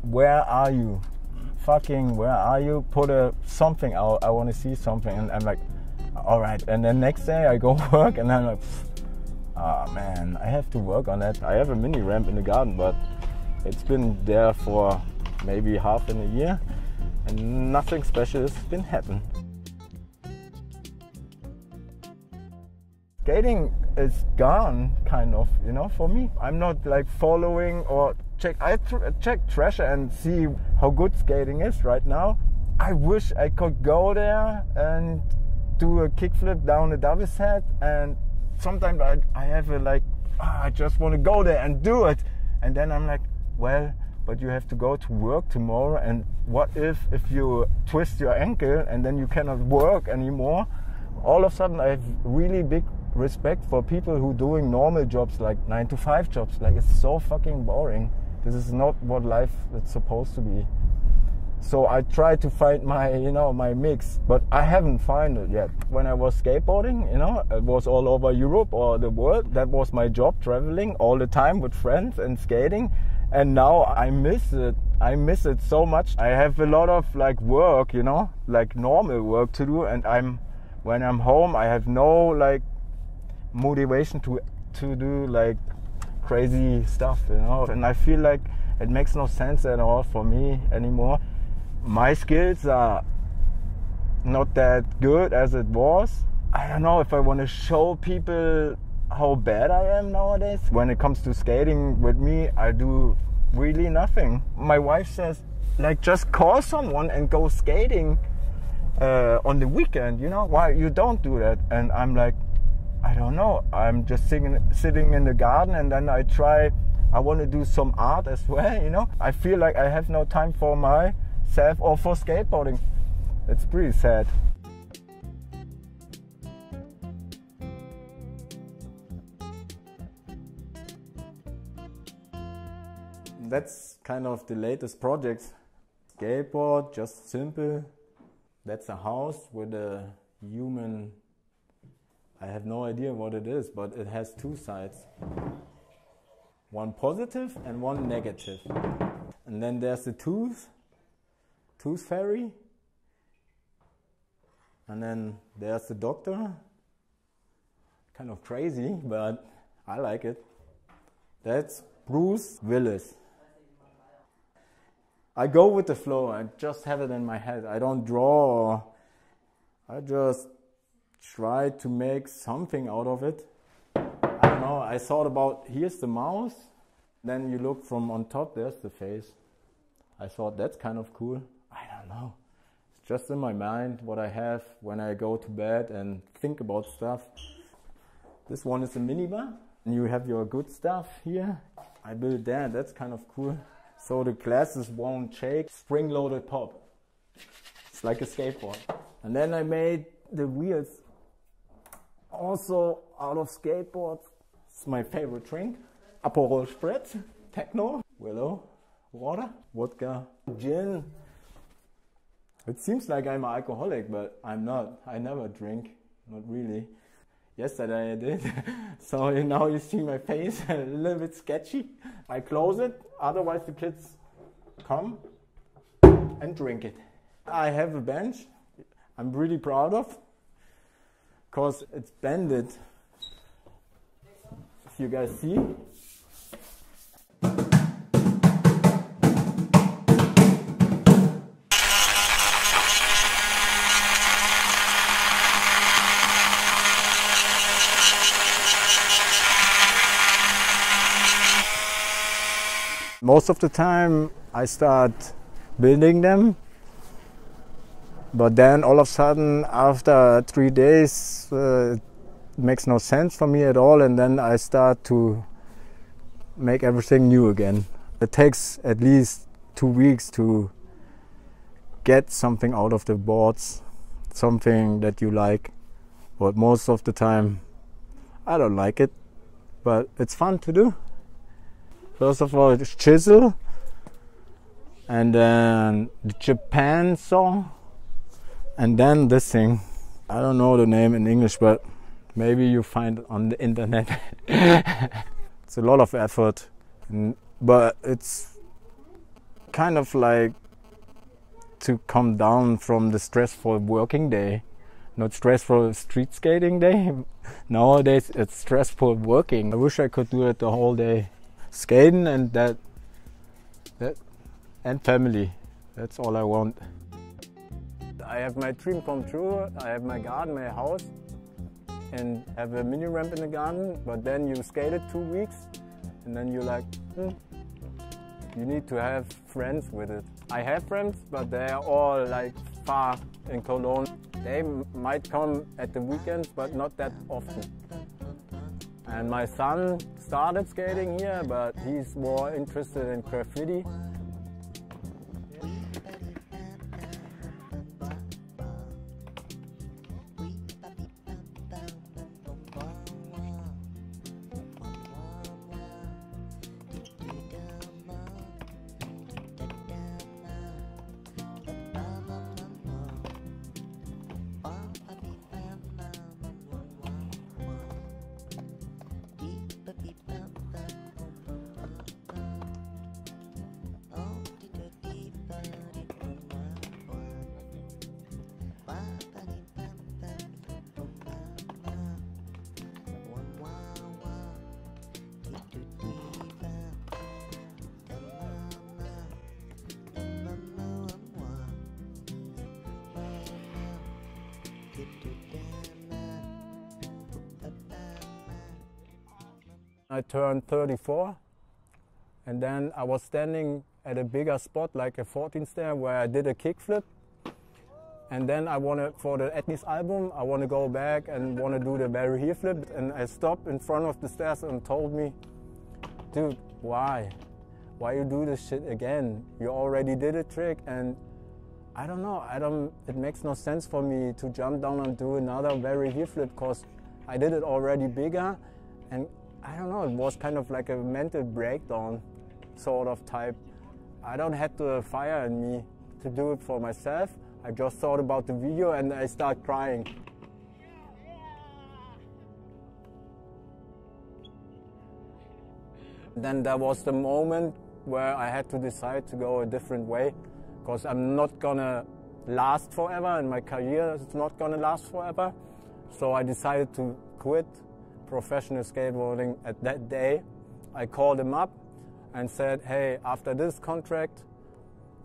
where are you? Fucking, where are you? Put something out. I want to see something. And I'm like, all right. And then next day I go work and I'm like, oh man, I have to work on that. I have a mini ramp in the garden, but it's been there for maybe half in a year and nothing special has been happening. Skating is gone, kind of, you know, for me. I'm not like following or check Treasure and see how good skating is right now. I wish I could go there and do a kickflip down a double set, and sometimes I have a like, I just want to go there and do it. And then I'm like, well, but you have to go to work tomorrow, and what if you twist your ankle and then you cannot work anymore? All of a sudden I have really big respect for people who doing normal jobs, like 9-to-5 jobs. Like, it's so fucking boring. This is not what life is supposed to be. So I try to find my, you know, my mix, but I haven't found it yet. When I was skateboarding, you know, it was all over Europe or the world. That was my job, traveling all the time with friends and skating. And now I miss it. I miss it so much. I have a lot of like work, you know, like normal work to do, and when I'm home, I have no like motivation to do like crazy stuff, you know. And I feel like it makes no sense at all for me anymore. My skills are not that good as it was. I don't know if I want to show people how bad I am nowadays. When it comes to skating with me, I do really nothing. My wife says, like, just call someone and go skating on the weekend, you know. Why you don't do that? And I'm like, I don't know. I'm just sitting in the garden, and then I want to do some art as well, you know. I feel like I have no time for myself or for skateboarding. It's pretty sad. That's kind of the latest project. Skateboard, just simple. That's a house with a human. I have no idea what it is, but it has two sides. One positive and one negative. And then there's the tooth fairy. And then there's the doctor. Kind of crazy, but I like it. That's Bruce Willis. I go with the flow. I just have it in my head. I don't draw. I just try to make something out of it. I don't know. I thought about, here's the mouse. Then you look from on top, there's the face. I thought that's kind of cool. I don't know. It's just in my mind what I have when I go to bed and think about stuff. This one is a minibar. And you have your good stuff here. I built that. That's kind of cool. So the glasses won't shake. Spring-loaded pop. It's like a skateboard. And then I made the wheels also out of skateboards. It's my favorite drink. Aperol Spritz, Techno, Willow, water, vodka, gin. It seems like I'm an alcoholic, but I'm not. I never drink, not really. Yesterday I did. So now you see my face, a little bit sketchy. I close it, otherwise the kids come and drink it. I have a bench I'm really proud of, because it's bended. If you guys see. Most of the time I start building them, but then all of a sudden after 3 days it makes no sense for me at all, and then I start to make everything new again. It takes at least 2 weeks to get something out of the boards, something that you like, but most of the time I don't like it, but it's fun to do. First of all, it's chisel, and then the Japan saw, and then this thing. I don't know the name in English, but maybe you find it on the internet. It's a lot of effort, but it's kind of like to come down from the stressful working day. Not stressful street skating day. Nowadays it's stressful working. I wish I could do it the whole day. Skating and that and family. That's all I want. I have my dream come true. I have my garden, my house, and have a mini ramp in the garden. But then you skate it 2 weeks, and then you're like, you need to have friends with it. I have friends, but they are all like far in Cologne. They might come at the weekends, but not that often. And my son started skating here, but he's more interested in graffiti. I turned 34, and then I was standing at a bigger spot, like a 14 stair, where I did a kickflip. And then I wanted, for the Etnis album, I want to go back and want to do the very heel flip. And I stopped in front of the stairs and told me, dude, why? Why you do this shit again? You already did a trick, and I don't know, it makes no sense for me to jump down and do another very heel flip, because I did it already bigger. And I don't know, it was kind of like a mental breakdown sort of type. I don't have the fire in me to do it for myself. I just thought about the video and I start crying. Then there was the moment where I had to decide to go a different way, because I'm not gonna last forever and my career is not gonna last forever. So I decided to quit professional skateboarding at that day. I called him up and said, hey, after this contract,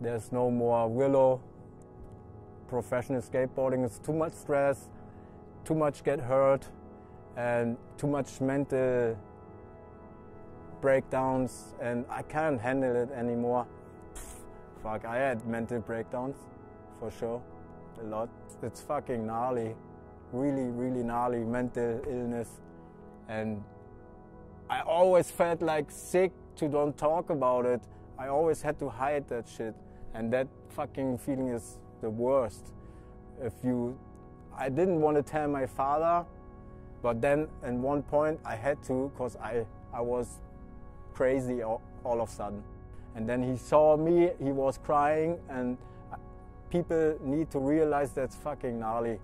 there's no more Willow. Professional skateboarding is too much stress, too much get hurt, and too much mental breakdowns, and I can't handle it anymore. Fuck, I had mental breakdowns, for sure, a lot. It's fucking gnarly, really, really gnarly mental illness. And I always felt like sick to don't talk about it. I always had to hide that shit. And that fucking feeling is the worst. I didn't want to tell my father, but then at one point I had to, because I was crazy all of a sudden. And then he saw me, he was crying, and people need to realize that's fucking gnarly.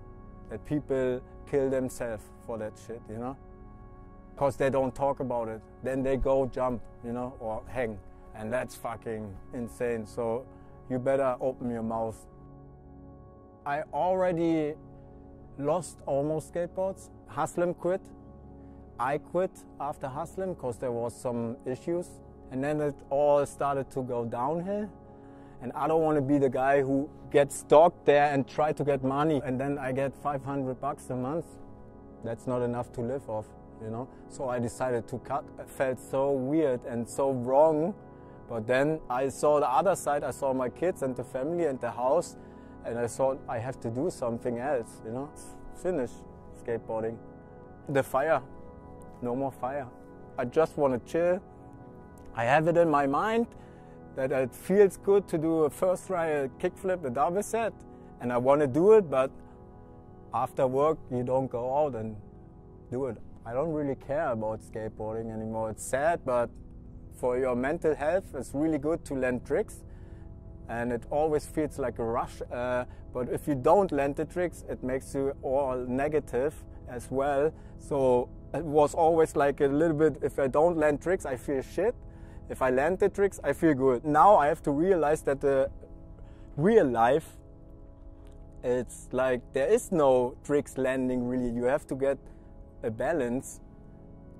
That people kill themselves for that shit, you know? Because they don't talk about it. Then they go jump, you know, or hang. And that's fucking insane. So you better open your mouth. I already lost almost skateboards. Haslam quit. I quit after Haslam because there was some issues. And then it all started to go downhill. And I don't want to be the guy who gets stuck there and try to get money. And then I get $500 a month. That's not enough to live off, you know. So I decided to cut. It felt so weird and so wrong. But then I saw the other side. I saw my kids and the family and the house. And I thought I have to do something else, you know. Finish skateboarding. The fire. No more fire. I just want to chill. I have it in my mind that it feels good to do a first try, a kickflip, a double set. And I want to do it, but after work you don't go out and do it. I don't really care about skateboarding anymore. It's sad, but for your mental health it's really good to learn tricks. And it always feels like a rush. But if you don't learn the tricks, it makes you all negative as well. So it was always like a little bit, if I don't learn tricks, I feel shit. If I land the tricks, I feel good. Now I have to realize that the real life, it's like there is no tricks landing really. You have to get a balance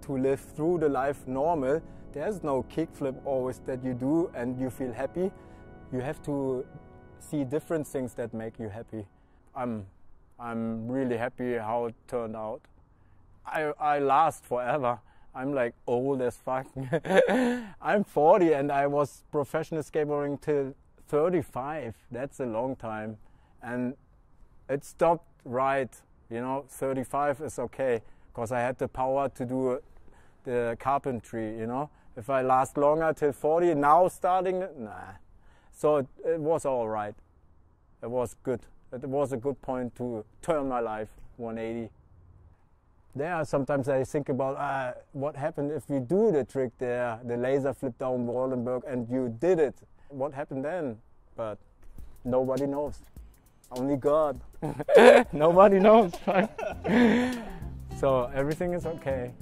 to live through the life normal. There's no kickflip always that you do and you feel happy. You have to see different things that make you happy. I'm really happy how it turned out. I last forever. I'm like old as fuck. I'm 40 and I was professional skateboarding till 35. That's a long time. And it stopped right, 35 is okay, because I had the power to do the carpentry, If I last longer till 40, now starting, nah. So it was all right. It was good. It was a good point to turn my life 180. There, sometimes I think about what happened if you do the trick there, the laser flip down Wallenberg, and you did it. What happened then? But nobody knows. Only God. Nobody knows. So everything is okay.